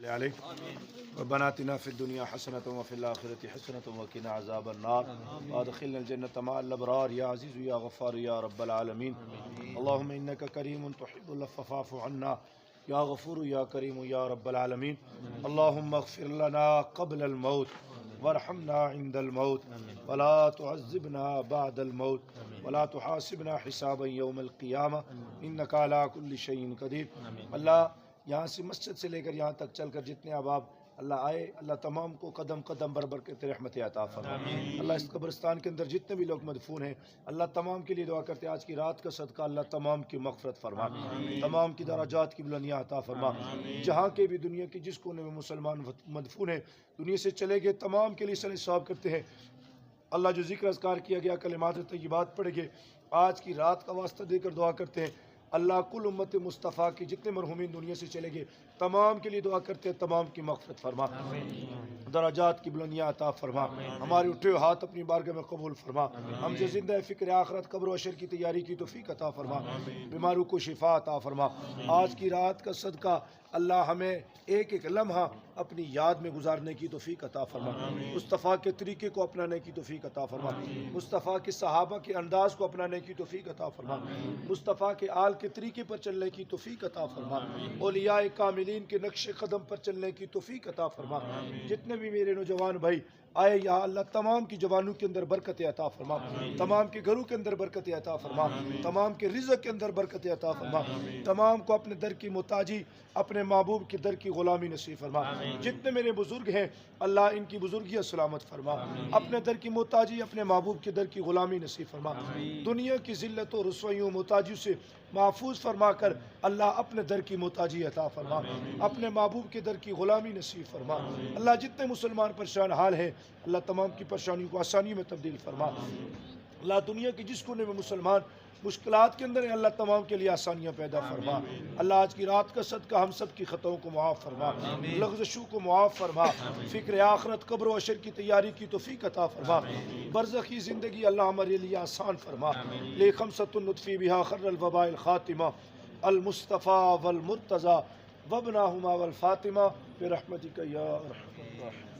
صل علیہ ربنا آتنا فی الدنیا حسنۃ وفی الآخرۃ حسنۃ وقنا عذاب النار وادخلنا الجنۃ مع الابرار یا عزیز یا غفار یا رب العالمین اللهم انک کریم تحب العفو فاعف عنا یا غفور یا کریم یا رب العالمین اللهم اغفر لنا قبل الموت وارحمنا عند الموت ولا تعذبنا بعد الموت ولا تحاسبنا حسابا یوم القیامہ انک علی کل شیء قدیر۔ اللہ یہاں سے مسجد سے لے کر یہاں تک چل کر جتنے احباب اللہ آئے، اللہ تمام کو قدم قدم بر کے تیرے رحمت عطا فرما۔ اللہ اس قبرستان کے اندر جتنے بھی لوگ مدفون ہیں اللہ تمام کے لیے دعا کرتے ہیں آج کی رات کا صدقہ اللہ تمام کی مغفرت فرما، تمام کی درجات کی بلندیاں عطا فرما۔ جہاں کے بھی دنیا کی جس کونے میں مسلمان مدفون ہیں دنیا سے چلے گئے تمام کے لیے صلی ثواب کرتے ہیں۔ اللہ جو ذکر اذکار کیا گیا کلمات طیبات پڑھے گئے آج کی رات کا واسطہ دے کر دعا کرتے ہیں اللہ کل امت مصطفیٰ کی جتنے مرحومین دنیا سے چلے گئے تمام کے لیے دعا کرتے ہیں تمام کی مغفرت فرما، درجات کی بلندیاں عطا فرما، ہمارے اٹھے ہوئے ہاتھ اپنی بارگاہ میں قبول فرما، ہم جو زندہ فکر آخرت قبر و حشر کی تیاری کی توفیق عطا فرما، بیماروں کو شفا عطا فرما۔ آج کی رات کا صدقہ اللہ ہمیں ایک ایک لمحہ اپنی یاد میں گزارنے کی توفیق عطا فرما، مصطفیٰ کے طریقے کو اپنانے کی توفیق عطا فرما، مصطفیٰ کے صحابہ کے انداز کو اپنانے کی توفیق عطا فرما، مصطفیٰ کے آل کے طریقے پر چلنے کی توفیق عطا فرما، اولیاء کاملین کے نقش قدم پر چلنے کی توفیق عطا فرما۔ جتنے بھی میرے نوجوان بھائی آئے یا اللہ تمام کی جوانوں کے اندر برکت عطا فرما، تمام کے گھروں کے اندر برکت عطا فرما، تمام کے رزق کے اندر برکت عطا فرما، تمام کو اپنے در کی محتاجی اپنے محبوب کے در کی غلامی نصیب فرما۔ جتنے میرے بزرگ ہیں اللہ ان کی بزرگیاں سلامت فرما، اپنے در کی محتاجی اپنے محبوب کے در کی غلامی نصیب فرما، دنیا کی ذلت و رسوائیوں محتاجیوں سے محفوظ فرما کر اللہ اپنے در کی محتاجی عطا فرما، اپنے محبوب کے در کی غلامی نصیب فرما۔ اللہ جتنے مسلمان پریشان حال ہیں اللہ تمام کی پریشانیوں کو آسانی میں تبدیل فرما۔ اللہ دنیا کی جس کونے میں مسلمان مشکلات کے اندر ہیں اللہ تمام کے لیے آسانیاں پیدا فرما۔ اللہ آج کی رات کا صدقہ ہم سب کی خطاؤں کو معاف فرما، لغزشوں کو معاف فرما، فکر آخرت قبر و حشر کی تیاری کی توفیق عطا فرما، برزخی زندگی اللہ ہمارے لیے آسان فرما۔ لے خمسۃ نطفی بہا خر الوباء الخاتمہ المصطفیٰ والمرتضیٰ وابناہما والفاطمہ برحمتک یا ارحم الراحمین۔